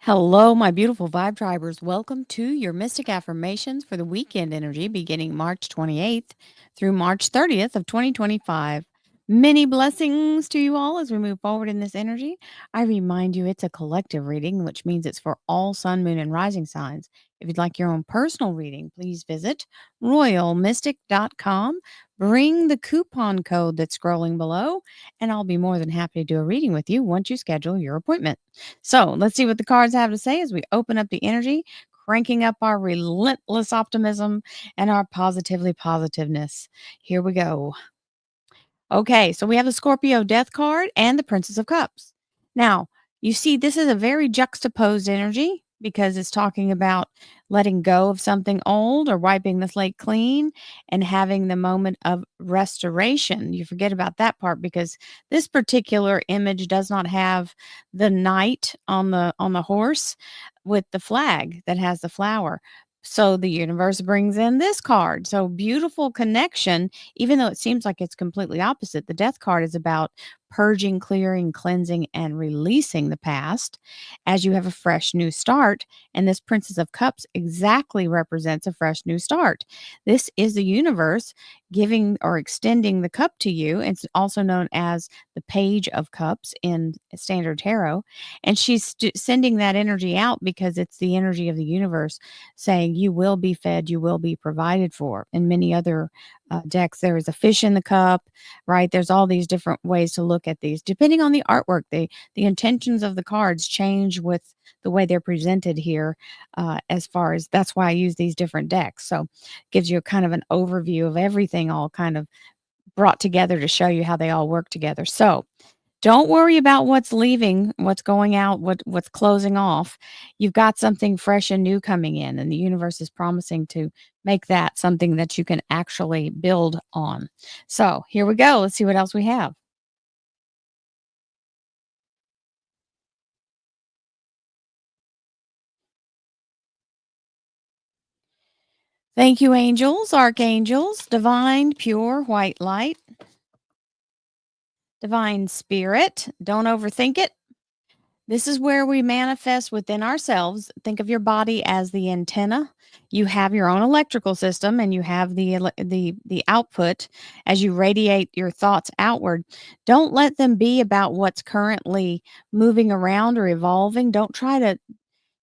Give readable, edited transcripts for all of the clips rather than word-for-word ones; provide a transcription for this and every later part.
Hello, my beautiful vibe tribers. Welcome to your Mystic Affirmations for the weekend energy beginning March 28th through March 30th of 2025. Many blessings to you all as we move forward in this energy. I remind you it's a collective reading, which means it's for all sun, moon, and rising signs. If you'd like your own personal reading, please visit royalmystic.com. Bring the coupon code that's scrolling below, and I'll be more than happy to do a reading with you once you schedule your appointment. So let's see what the cards have to say as we open up the energy, cranking up our relentless optimism and our positively positiveness. Here we go. Okay, so we have the Scorpio Death card and the Princess of Cups. Now, you see, this is a very juxtaposed energy because it's talking about letting go of something old or wiping the slate clean and having the moment of restoration. You forget about that part because this particular image does not have the knight on the horse with the flag that has the flower. So the universe brings in this card. So beautiful connection, even though it seems like it's completely opposite. The death card is about purging, clearing, cleansing, and releasing the past as you have a fresh new start. And this Princess of Cups exactly represents a fresh new start. This is the universe giving or extending the cup to you. It's also known as the Page of Cups in Standard Tarot. And she's sending that energy out because it's the energy of the universe saying you will be fed, you will be provided for. In many other decks, there is a fish in the cup, right? There's all these different ways to look at these. Depending on the artwork, the intentions of the cards change with the way they're presented here. As far as that's why I use these different decks. So gives you a kind of an overview of everything all kind of brought together to show you how they all work together. So don't worry about what's leaving, what's going out, what's closing off. You've got something fresh and new coming in, and the universe is promising to make that something that you can actually build on. So here we go. Let's see what else we have. Thank you, angels, archangels, divine, pure, white light, divine spirit. Don't overthink it. This is where we manifest within ourselves. Think of your body as the antenna. You have your own electrical system and you have the output as you radiate your thoughts outward. Don't let them be about what's currently moving around or evolving. Don't try to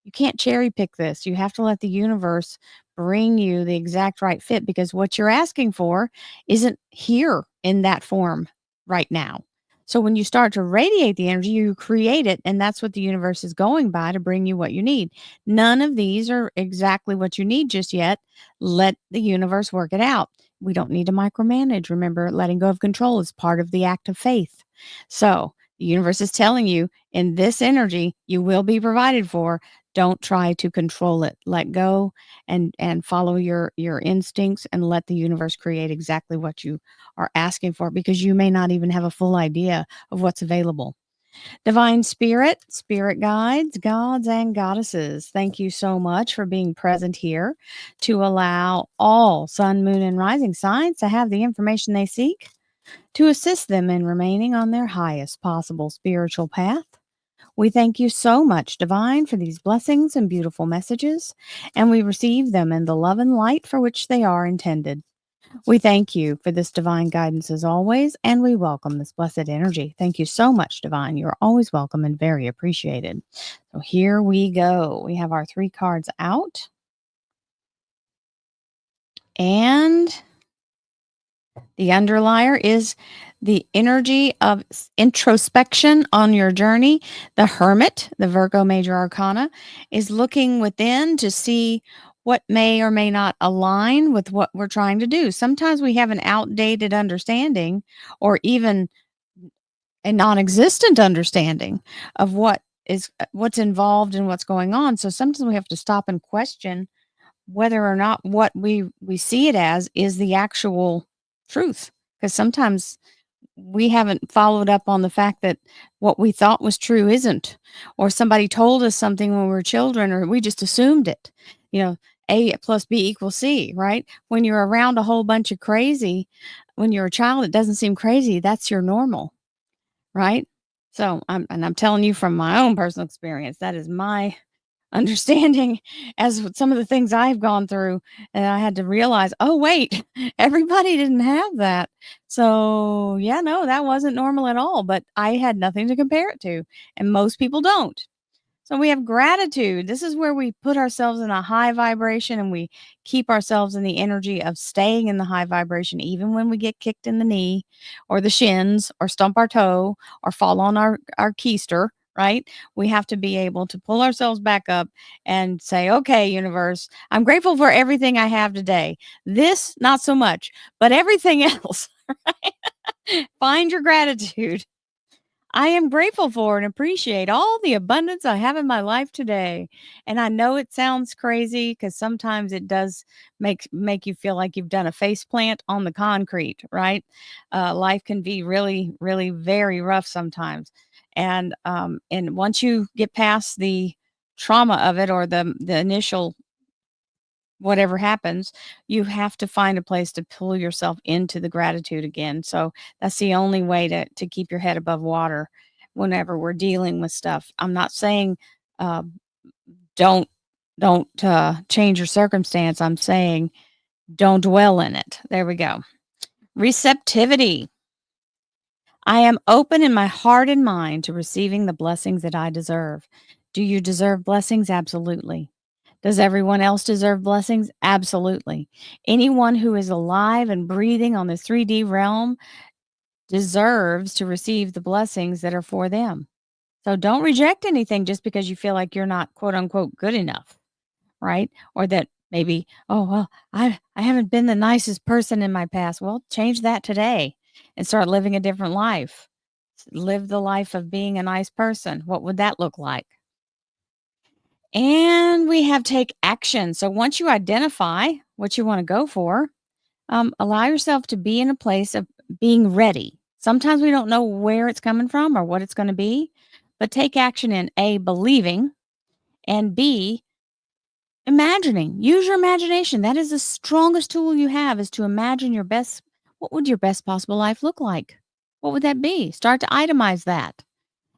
you can't cherry pick this. You have to let the universe bring you the exact right fit because what you're asking for isn't here in that form right now. So when you start to radiate the energy, you create it, and that's what the universe is going by to bring you what you need. None of these are exactly what you need just yet. Let the universe work it out. We don't need to micromanage. Remember, letting go of control is part of the act of faith. So the universe is telling you in this energy, you will be provided for. Don't try to control it. Let go and follow your instincts and let the universe create exactly what you are asking for because you may not even have a full idea of what's available. Divine spirit, spirit guides, gods and goddesses, thank you so much for being present here to allow all sun, moon, and rising signs to have the information they seek to assist them in remaining on their highest possible spiritual path. We thank you so much, Divine, for these blessings and beautiful messages, and we receive them in the love and light for which they are intended. We thank you for this divine guidance as always, and we welcome this blessed energy. Thank you so much, Divine. You're always welcome and very appreciated. So here we go. We have our three cards out, and the underlier is the energy of introspection on your journey. The Hermit, the Virgo major arcana, is looking within to see what may or may not align with what we're trying to do. Sometimes we have an outdated understanding or even a non-existent understanding of what's involved and what's going on. So sometimes we have to stop and question whether or not what we see it as is the actual truth, because sometimes we haven't followed up on the fact that what we thought was true isn't, or somebody told us something when we were children, or we just assumed it. You know, A plus B equals C, right? When you're around a whole bunch of crazy, when you're a child, it doesn't seem crazy. That's your normal, right? So I'm telling you from my own personal experience, that is my understanding as with some of the things I've gone through, and I had to realize, "Oh, wait, everybody didn't have that." So, yeah, no, that wasn't normal at all, but I had nothing to compare it to, and most people don't. So we have gratitude. This is where we put ourselves in a high vibration and we keep ourselves in the energy of staying in the high vibration, even when we get kicked in the knee or the shins or stump our toe or fall on our keister, right? We have to be able to pull ourselves back up and say, okay, universe, I'm grateful for everything I have today. This, not so much, but everything else. Find your gratitude. I am grateful for and appreciate all the abundance I have in my life today. And I know it sounds crazy because sometimes it does make you feel like you've done a face plant on the concrete, right? Life can be really, really very rough sometimes, and once you get past the trauma of it or the initial whatever happens, you have to find a place to pull yourself into the gratitude again. So that's the only way to keep your head above water whenever we're dealing with stuff. I'm not saying uh, don't don't change your circumstance. I'm saying don't dwell in it. There we go. Receptivity. I am open in my heart and mind to receiving the blessings that I deserve. Do you deserve blessings? Absolutely. Does everyone else deserve blessings? Absolutely. Anyone who is alive and breathing on the 3D realm deserves to receive the blessings that are for them. So don't reject anything just because you feel like you're not quote unquote good enough, right? Or that maybe, oh well, I haven't been the nicest person in my past. Well, change that today and start living a different life. Live the life of being a nice person. What would that look like? And we have take action. So once you identify what you want to go for, allow yourself to be in a place of being ready. Sometimes we don't know where it's coming from or what it's going to be, but take action in A, believing, and B, imagining. Use your imagination. That is the strongest tool you have is to imagine your best. What would your best possible life look like? What would that be? Start to itemize that.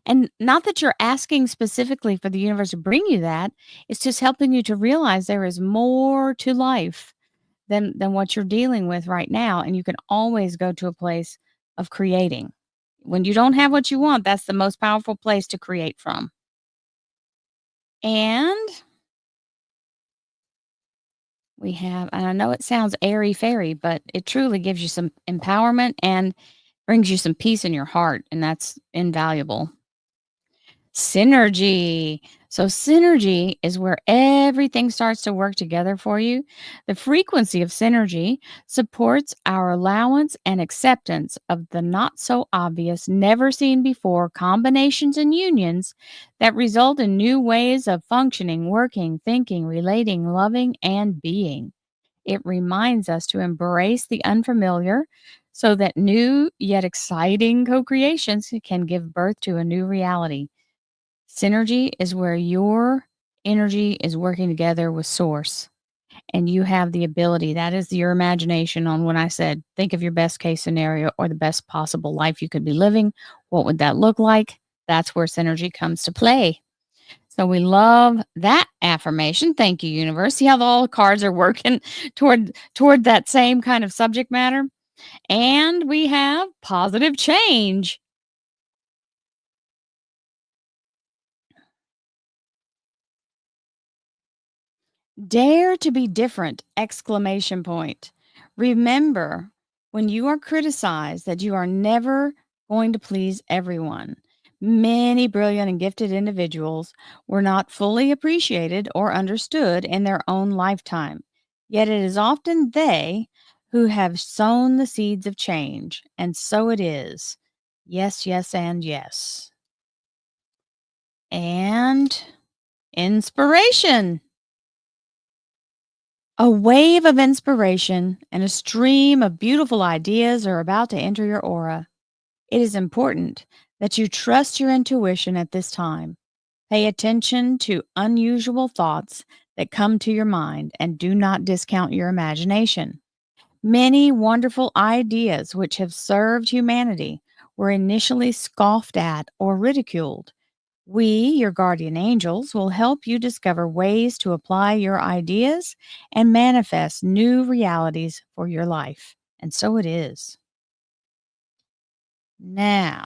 And not that you're asking specifically for the universe to bring you that, it's just helping you to realize there is more to life than what you're dealing with right now, and you can always go to a place of creating. When you don't have what you want, that's the most powerful place to create from. And we have and I know it sounds airy-fairy, but it truly gives you some empowerment and brings you some peace in your heart, and that's invaluable. Synergy. So, synergy is where everything starts to work together for you. The frequency of synergy supports our allowance and acceptance of the not so obvious, never seen before combinations and unions that result in new ways of functioning, working, thinking, relating, loving, and being. It reminds us to embrace the unfamiliar so that new yet exciting co creations can give birth to a new reality. Synergy is where your energy is working together with source and you have the ability. That is your imagination on when I said, think of your best case scenario or the best possible life you could be living. What would that look like? That's where synergy comes to play. So we love that affirmation. Thank you, universe. See how all the cards are working toward that same kind of subject matter? And we have positive change. Dare to be different! Exclamation point. Remember, when you are criticized, that you are never going to please everyone. Many brilliant and gifted individuals were not fully appreciated or understood in their own lifetime. Yet it is often they who have sown the seeds of change. And so it is. Yes, yes, and yes. And inspiration. A wave of inspiration and a stream of beautiful ideas are about to enter your aura. It is important that you trust your intuition at this time. Pay attention to unusual thoughts that come to your mind and do not discount your imagination. Many wonderful ideas which have served humanity were initially scoffed at or ridiculed. We, your guardian angels, will help you discover ways to apply your ideas and manifest new realities for your life. And so it is. Now,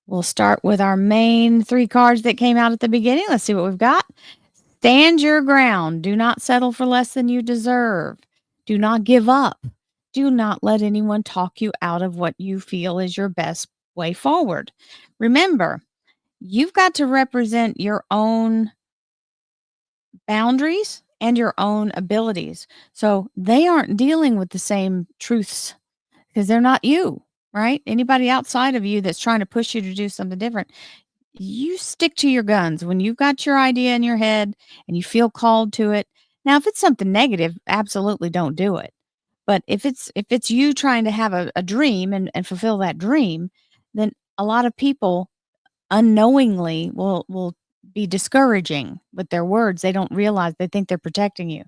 we'll start with our main three cards that came out at the beginning. Let's see what we've got. Stand your ground. Do not settle for less than you deserve. Do not give up. Do not let anyone talk you out of what you feel is your best way forward. Remember, you've got to represent your own boundaries and your own abilities. So they aren't dealing with the same truths because they're not you, right? Anybody outside of you that's trying to push you to do something different, you stick to your guns. When you've got your idea in your head and you feel called to it. Now, if it's something negative, absolutely don't do it. But if it's you trying to have a dream and fulfill that dream, then a lot of people unknowingly will be discouraging with their words. They don't realize they think they're protecting you,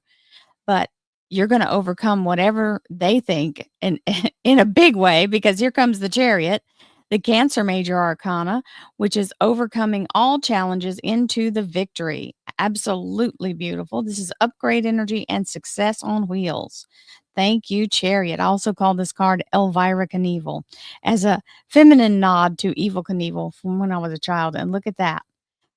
but you're going to overcome whatever they think in in a big way, because here comes the Chariot, the Cancer major arcana, which is overcoming all challenges into the victory. Absolutely beautiful. This is upgrade energy and success on wheels. Thank you, Chariot. I also call this card Elvira Knievel as a feminine nod to Evil Knievel from when I was a child. And look at that,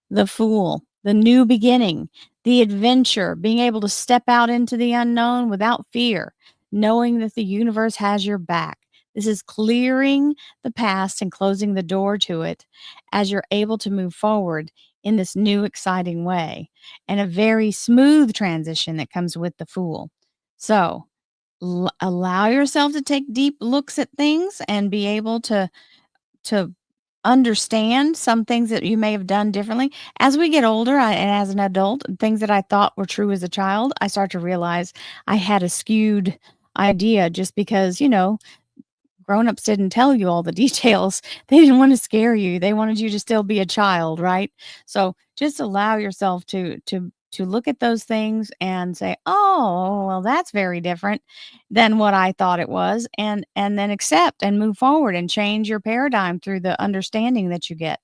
the Fool, the new beginning, the adventure, being able to step out into the unknown without fear, knowing that the universe has your back. This is clearing the past and closing the door to it as you're able to move forward in this new, exciting way, and a very smooth transition that comes with the Fool. So allow yourself to take deep looks at things and be able to understand some things that you may have done differently. As we get older, and as an adult, things that I thought were true as a child, I start to realize I had a skewed idea just because, grown-ups didn't tell you all the details. They didn't wanna scare you. They wanted you to still be a child, right? So, just allow yourself to look at those things and say, "Oh, well, that's very different than what I thought it was," and then accept and move forward and change your paradigm through the understanding that you get.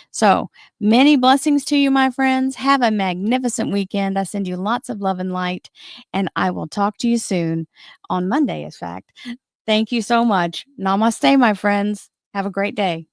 So, many blessings to you, my friends. Have a magnificent weekend. I send you lots of love and light, and I will talk to you soon on Monday, in fact. Thank you so much. Namaste, my friends. Have a great day.